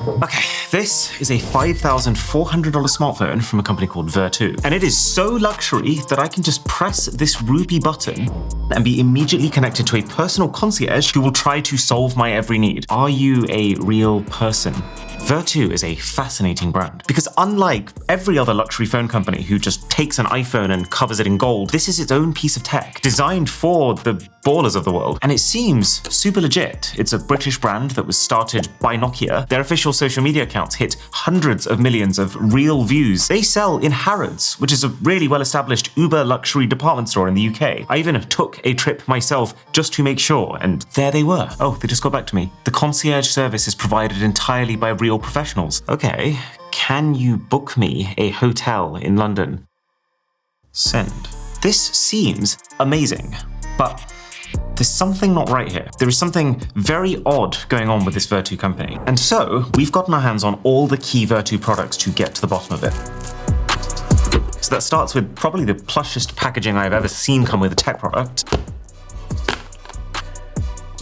Okay, this is a $5,400 smartphone from a company called Vertu. And it is so luxury that I can just press this ruby button and be immediately connected to a personal concierge who will try to solve my every need. Are you a real person? Vertu is a fascinating brand because unlike every other luxury phone company who just takes an iPhone and covers it in gold, this is its own piece of tech designed for the ballers of the world. And it seems super legit. It's a British brand that was started by Nokia. Their official social media accounts hit hundreds of millions of real views. They sell in Harrods, which is a really well-established uber luxury department store in the UK. I even took a trip myself just to make sure, and there they were. Oh, they just got back to me. The concierge service is provided entirely by real professionals. Okay, can you book me a hotel in London? Send. This seems amazing, but there's something not right here. There is something very odd going on with this Vertu company. And so we've gotten our hands on all the key Vertu products to get to the bottom of it. So that starts with probably the plushest packaging I've ever seen come with a tech product,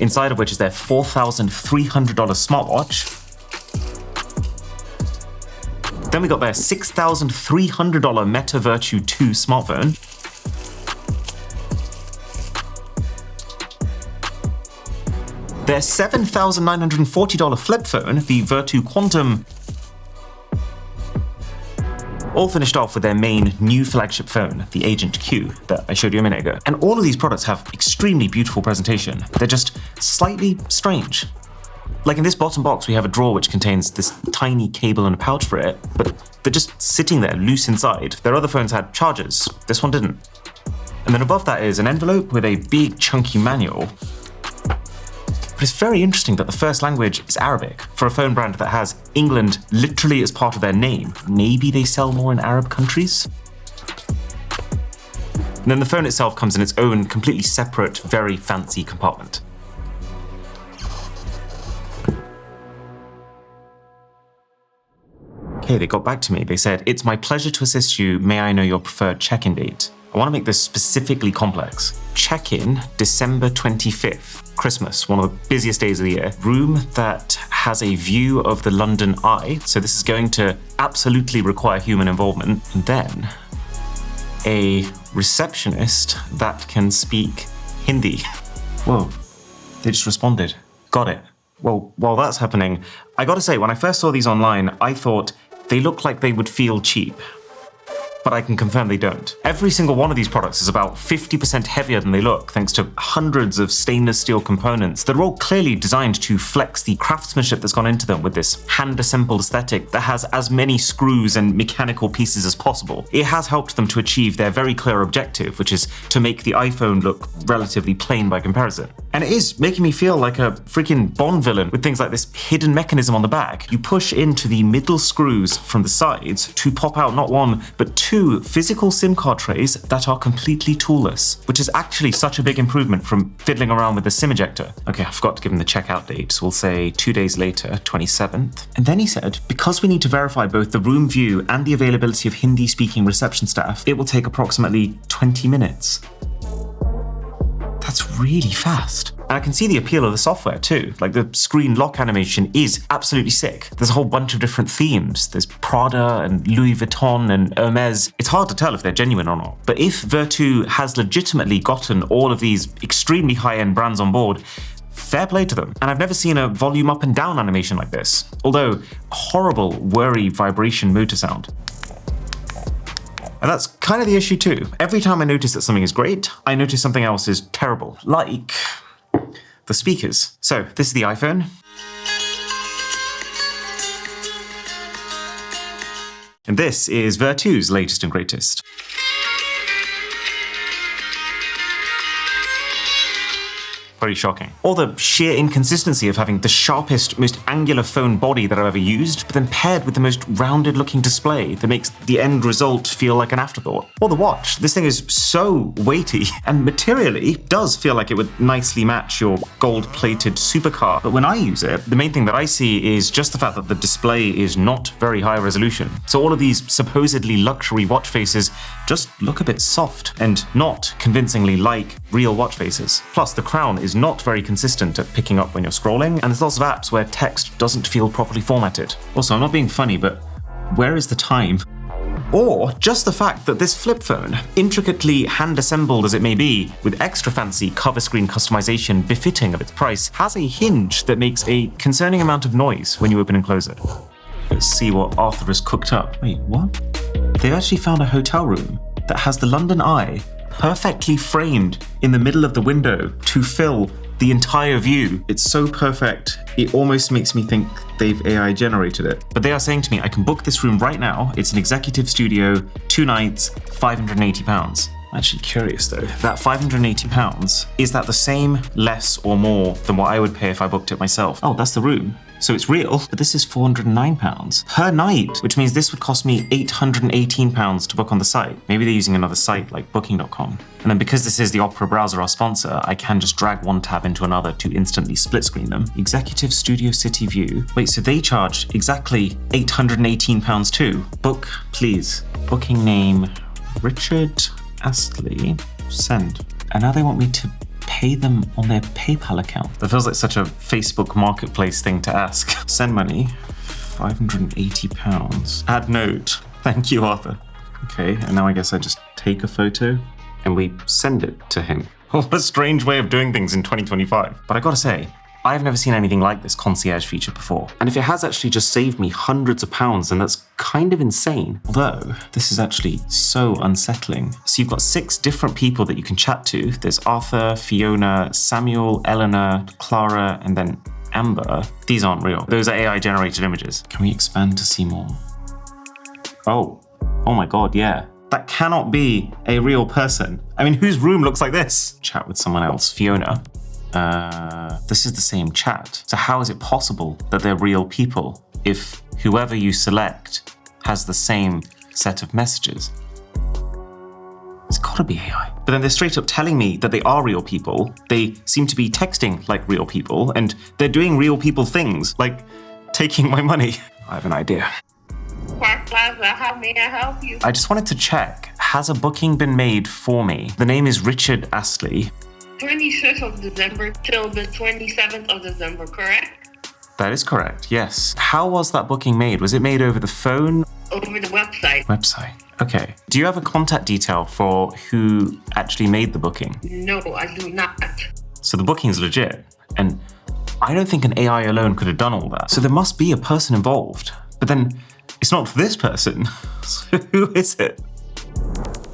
inside of which is their $4,300 smartwatch. Then we got their $6,300 Meta Vertu 2 smartphone. Their $7,940 flip phone, the Vertu Quantum. All finished off with their main new flagship phone, the Agent Q, that I showed you a minute ago. And all of these products have extremely beautiful presentation. They're just slightly strange. Like in this bottom box, we have a drawer which contains this tiny cable and a pouch for it, but they're just sitting there loose inside. Their other phones had chargers. This one didn't. And then above that is an envelope with a big chunky manual. But it's very interesting that the first language is Arabic for a phone brand that has England literally as part of their name. Maybe they sell more in Arab countries? And then the phone itself comes in its own completely separate, very fancy compartment. Okay, they got back to me. They said, "It's my pleasure to assist you. May I know your preferred check-in date?" I want to make this specifically complex. Check-in, December 25th, Christmas, one of the busiest days of the year. Room that has a view of the London Eye, so this is going to absolutely require human involvement. And then a receptionist that can speak Hindi. Whoa, they just responded. Got it. Well, while that's happening, I gotta say, when I first saw these online, I thought they looked like they would feel cheap. But I can confirm they don't. Every single one of these products is about 50% heavier than they look, thanks to hundreds of stainless steel components that are all clearly designed to flex the craftsmanship that's gone into them with this hand-assembled aesthetic that has as many screws and mechanical pieces as possible. It has helped them to achieve their very clear objective, which is to make the iPhone look relatively plain by comparison. And it is making me feel like a freaking Bond villain with things like this hidden mechanism on the back. You push into the middle screws from the sides to pop out not one, but two physical SIM card trays that are completely toolless, which is actually such a big improvement from fiddling around with the SIM ejector. Okay, I forgot to give him the checkout date, so we'll say 2 days later, 27th. And then he said, because we need to verify both the room view and the availability of Hindi-speaking reception staff, it will take approximately 20 minutes. That's really fast. And I can see the appeal of the software too. Like the screen lock animation is absolutely sick. There's a whole bunch of different themes. There's Prada and Louis Vuitton and Hermes. It's hard to tell if they're genuine or not. But if Vertu has legitimately gotten all of these extremely high-end brands on board, fair play to them. And I've never seen a volume up and down animation like this. Although, a horrible whirry vibration motor sound. And that's kind of the issue too. Every time I notice that something is great, I notice something else is terrible, like the speakers. So this is the iPhone. And this is Vertu's latest and greatest. Pretty shocking. Or the sheer inconsistency of having the sharpest, most angular phone body that I've ever used, but then paired with the most rounded looking display that makes the end result feel like an afterthought. Or the watch. This thing is so weighty and materially does feel like it would nicely match your gold-plated supercar. But when I use it, the main thing that I see is just the fact that the display is not very high resolution. So all of these supposedly luxury watch faces just look a bit soft and not convincingly like real watch faces. Plus, the crown is not very consistent at picking up when you're scrolling, and there's lots of apps where text doesn't feel properly formatted. Also, I'm not being funny, but where is the time? Or just the fact that this flip phone, intricately hand-assembled as it may be, with extra fancy cover screen customization befitting of its price, has a hinge that makes a concerning amount of noise when you open and close it. Let's see what Arthur has cooked up. Wait, what? They've actually found a hotel room that has the London Eye perfectly framed in the middle of the window to fill the entire view. It's so perfect, it almost makes me think they've AI generated it. But they are saying to me, I can book this room right now. It's an executive studio, 2 nights, £580. I'm actually curious though, that £580, is that the same, less or more than what I would pay if I booked it myself? Oh, that's the room. So it's real, but this is £409 per night, which means this would cost me £818 to book on the site. Maybe they're using another site like booking.com. And then because this is the Opera browser, our sponsor, I can just drag one tab into another to instantly split screen them. Executive Studio City View. Wait, so they charge exactly £818 too. Book, please. Booking name, Richard Astley. Send. And now they want me to pay them on their PayPal account. That feels like such a Facebook marketplace thing to ask. Send money, £580. Add note. Thank you, Arthur. Okay, and now I guess I just take a photo and we send it to him. What a strange way of doing things in 2025. But I gotta say, I've never seen anything like this concierge feature before. And if it has actually just saved me hundreds of pounds, then that's kind of insane. Although, this is actually so unsettling. So you've got 6 different people that you can chat to. There's Arthur, Fiona, Samuel, Eleanor, Clara, and then Amber. These aren't real. Those are AI generated images. Can we expand to see more? Oh my God, yeah. That cannot be a real person. I mean, whose room looks like this? Chat with someone else, Fiona. This is the same chat. So how is it possible that they're real people if whoever you select has the same set of messages? It's gotta be AI. But then they're straight up telling me that they are real people. They seem to be texting like real people, and they're doing real people things, like taking my money. I have an idea. Plaza, how may I help you? I just wanted to check, has a booking been made for me? The name is Richard Astley. 25th of December till the 27th of December, correct? That is correct, yes. How was that booking made? Was it made over the phone? Over the website. Website, okay. Do you have a contact detail for who actually made the booking? No, I do not. So the booking's legit, and I don't think an AI alone could have done all that. So there must be a person involved, but then it's not this person. So who is it?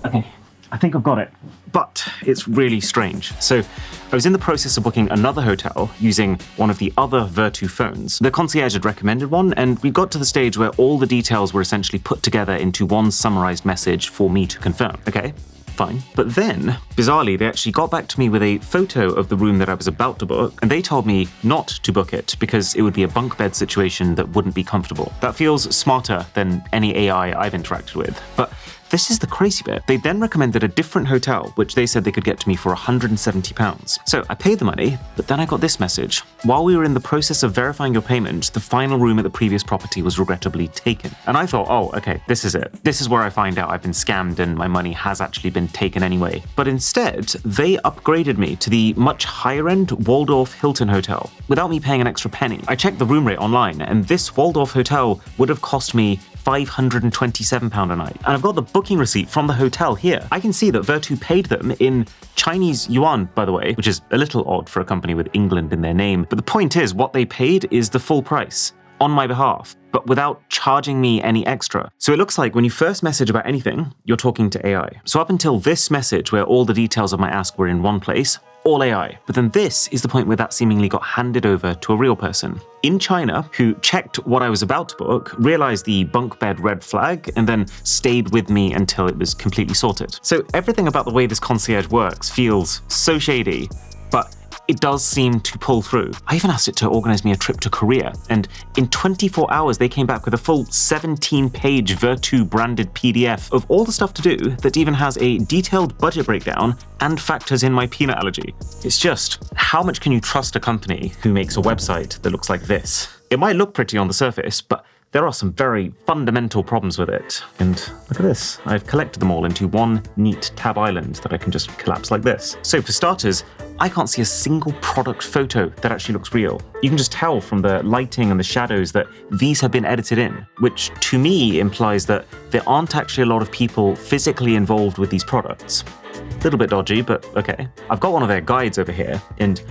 Okay, I think I've got it. But it's really strange. So I was in the process of booking another hotel using one of the other Vertu phones. The concierge had recommended one, and we got to the stage where all the details were essentially put together into one summarized message for me to confirm. Okay, fine. But then, bizarrely, they actually got back to me with a photo of the room that I was about to book, and they told me not to book it because it would be a bunk bed situation that wouldn't be comfortable. That feels smarter than any AI I've interacted with. But this is the crazy bit. They then recommended a different hotel, which they said they could get to me for £170. So I paid the money, but then I got this message. While we were in the process of verifying your payment, the final room at the previous property was regrettably taken. And I thought, oh, okay, this is it. This is where I find out I've been scammed and my money has actually been taken anyway. But instead, they upgraded me to the much higher-end Waldorf Hilton Hotel without me paying an extra penny. I checked the room rate online, and this Waldorf hotel would have cost me £527 a night. And I've got the booking receipt from the hotel here. I can see that Vertu paid them in Chinese yuan, by the way, which is a little odd for a company with England in their name. But the point is, what they paid is the full price on my behalf, but without charging me any extra. So it looks like when you first message about anything, you're talking to AI. So up until this message where all the details of my ask were in one place, all AI. But then this is the point where that seemingly got handed over to a real person in China who checked what I was about to book, realized the bunk bed red flag, and then stayed with me until it was completely sorted. So everything about the way this concierge works feels so shady, but it does seem to pull through. I even asked it to organize me a trip to Korea, and in 24 hours, they came back with a full 17-page Vertu branded PDF of all the stuff to do that even has a detailed budget breakdown and factors in my peanut allergy. It's just, how much can you trust a company who makes a website that looks like this? It might look pretty on the surface, but there are some very fundamental problems with it. And look at this. I've collected them all into one neat tab island that I can just collapse like this. So for starters, I can't see a single product photo that actually looks real. You can just tell from the lighting and the shadows that these have been edited in, which to me implies that there aren't actually a lot of people physically involved with these products. A little bit dodgy, but okay. I've got one of their guides over here, and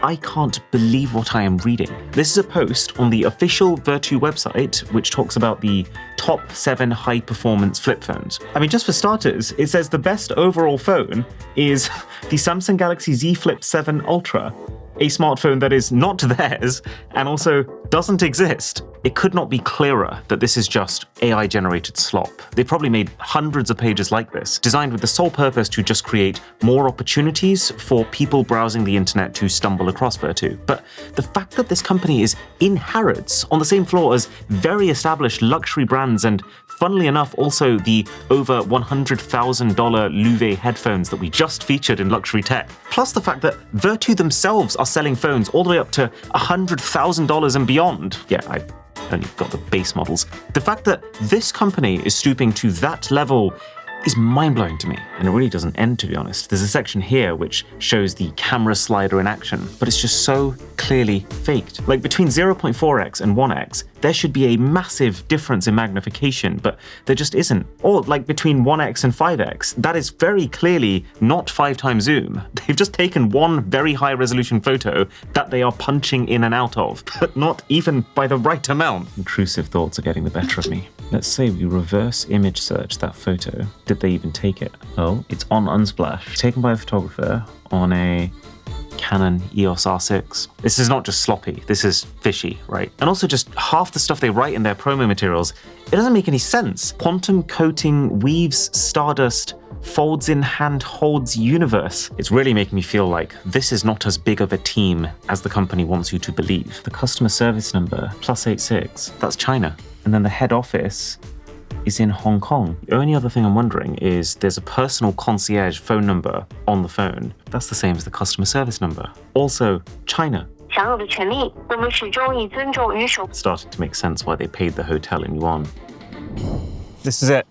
I can't believe what I am reading. This is a post on the official Vertu website, which talks about the top 7 high-performance flip phones. I mean, just for starters, it says the best overall phone is the Samsung Galaxy Z Flip 7 Ultra, a smartphone that is not theirs and also doesn't exist. It could not be clearer that this is just AI-generated slop. They probably made hundreds of pages like this, designed with the sole purpose to just create more opportunities for people browsing the internet to stumble across Vertu. But the fact that this company is in Harrods, on the same floor as very established luxury brands and, funnily enough, also the over $100,000 Louvre headphones that we just featured in Luxury Tech, plus the fact that Vertu themselves are selling phones all the way up to $100,000 and beyond. Yeah, I only got the base models. The fact that this company is stooping to that level is mind-blowing to me, and it really doesn't end, to be honest. There's a section here which shows the camera slider in action, but it's just so clearly faked. Like between 0.4x and 1x, there should be a massive difference in magnification, but there just isn't. Or like between 1x and 5x, that is very clearly not 5 times zoom. They've just taken one very high resolution photo that they are punching in and out of, but not even by the right amount. Intrusive thoughts are getting the better of me. Let's say we reverse image search that photo. Did they even take it? Oh, it's on Unsplash, taken by a photographer on a Canon EOS R6. This is not just sloppy, this is fishy, right? And also just half the stuff they write in their promo materials, it doesn't make any sense. Quantum coating weaves stardust, folds in hand holds universe. It's really making me feel like this is not as big of a team as the company wants you to believe. The customer service number, +86, that's China. And then the head office is in Hong Kong. The only other thing I'm wondering is there's a personal concierge phone number on the phone. That's the same as the customer service number. Also, China. Starting to make sense why they paid the hotel in yuan. This is it.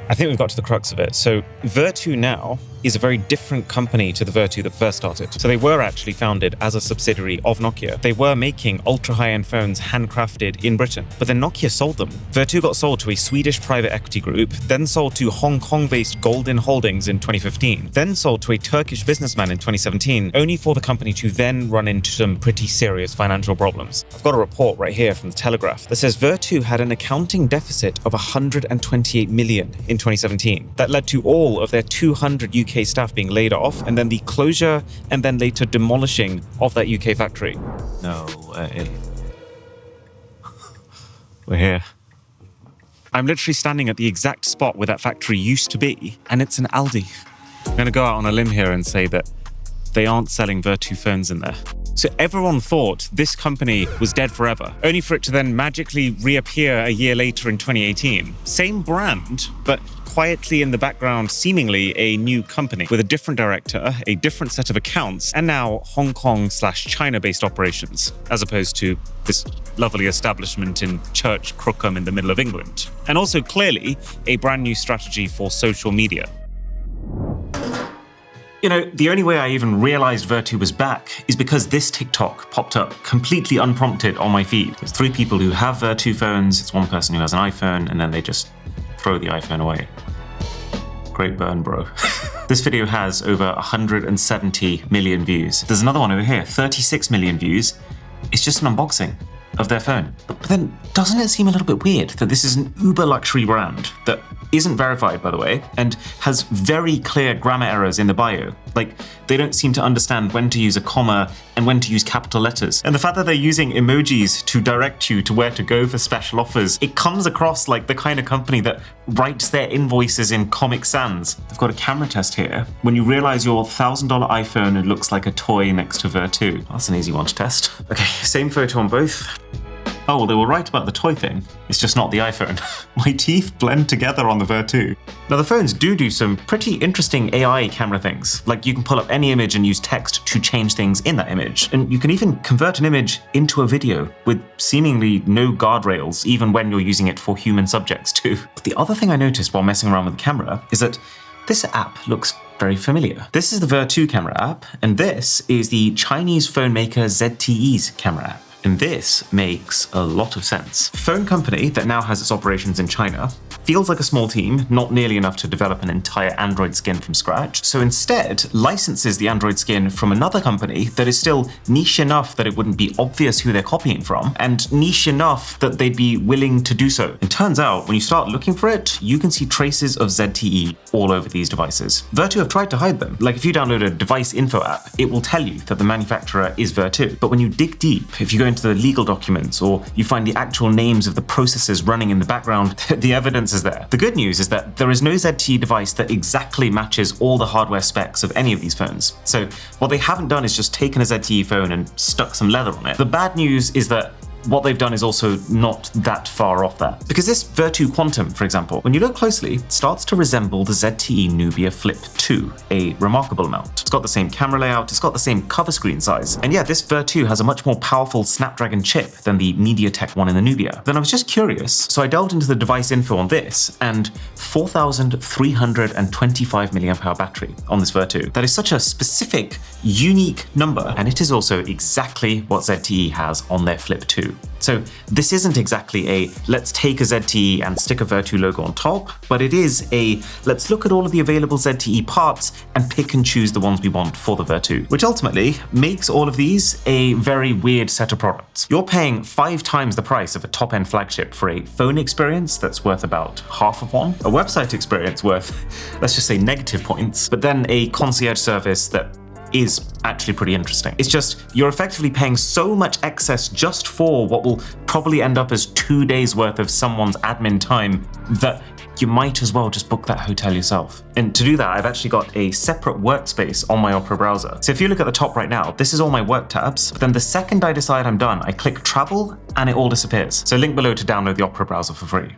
I think we've got to the crux of it. So Vertu now is a very different company to the Vertu that first started. So they were actually founded as a subsidiary of Nokia. They were making ultra high-end phones handcrafted in Britain, but then Nokia sold them. Vertu got sold to a Swedish private equity group, then sold to Hong Kong-based Golden Holdings in 2015, then sold to a Turkish businessman in 2017, only for the company to then run into some pretty serious financial problems. I've got a report right here from the Telegraph that says Vertu had an accounting deficit of 128 million in 2017. That led to all of their 200 UK staff being laid off, and then the closure and then later demolishing of that UK factory. No way. We're here. I'm literally standing at the exact spot where that factory used to be, and it's an Aldi. I'm going to go out on a limb here and say that they aren't selling Vertu phones in there. So everyone thought this company was dead forever, only for it to then magically reappear a year later in 2018. Same brand, but quietly in the background, seemingly a new company with a different director, a different set of accounts, and now Hong Kong/China-based operations, as opposed to this lovely establishment in Church Crookham in the middle of England. And also clearly a brand new strategy for social media. You know, the only way I even realized Vertu was back is because this TikTok popped up completely unprompted on my feed. There's 3 people who have Vertu phones, it's one person who has an iPhone, and then they just throw the iPhone away. Great burn, bro. This video has over 170 million views. There's another one over here, 36 million views. It's just an unboxing of their phone. But then, doesn't it seem a little bit weird that this is an uber luxury brand that isn't verified, by the way, and has very clear grammar errors in the bio? Like, they don't seem to understand when to use a comma and when to use capital letters. And the fact that they're using emojis to direct you to where to go for special offers, it comes across like the kind of company that writes their invoices in Comic Sans. I've got a camera test here. When you realize your $1,000 iPhone, it looks like a toy next to Vertu. That's an easy one to test. Okay, same photo on both. Oh, well, they were right about the toy thing. It's just not the iPhone. My teeth blend together on the Vertu. Now, the phones do some pretty interesting AI camera things. Like, you can pull up any image and use text to change things in that image. And you can even convert an image into a video with seemingly no guardrails, even when you're using it for human subjects too. But the other thing I noticed while messing around with the camera is that this app looks very familiar. This is the Vertu camera app, and this is the Chinese phone maker ZTE's camera app. And this makes a lot of sense. Phone company that now has its operations in China feels like a small team, not nearly enough to develop an entire Android skin from scratch. So instead, licenses the Android skin from another company that is still niche enough that it wouldn't be obvious who they're copying from, and niche enough that they'd be willing to do so. It turns out, when you start looking for it, you can see traces of ZTE all over these devices. Vertu have tried to hide them. Like, if you download a device info app, it will tell you that the manufacturer is Vertu. But when you dig deep, if you go into the legal documents or you find the actual names of the processes running in the background, the evidence is there. The good news is that there is no ZTE device that exactly matches all the hardware specs of any of these phones. So what they haven't done is just taken a ZTE phone and stuck some leather on it. The bad news is that what they've done is also not that far off that. Because this Vertu Quantum, for example, when you look closely, starts to resemble the ZTE Nubia Flip 2, a remarkable amount. It's got the same camera layout, it's got the same cover screen size. And yeah, this Vertu has a much more powerful Snapdragon chip than the MediaTek one in the Nubia. Then I was just curious, so I delved into the device info on this, and 4,325 mAh battery on this Vertu. That is such a specific, unique number, and it is also exactly what ZTE has on their Flip 2. So this isn't exactly a let's take a ZTE and stick a Vertu logo on top, but it is a let's look at all of the available ZTE parts and pick and choose the ones we want for the Vertu, which ultimately makes all of these a very weird set of products. You're paying 5 times the price of a top-end flagship for a phone experience that's worth about half of one, a website experience worth, let's just say, negative points, but then a concierge service that is actually pretty interesting. It's just, you're effectively paying so much excess just for what will probably end up as 2 days worth of someone's admin time that you might as well just book that hotel yourself. And to do that, I've actually got a separate workspace on my Opera browser. So if you look at the top right now, this is all my work tabs. But then the second I decide I'm done, I click travel and it all disappears. So link below to download the Opera browser for free.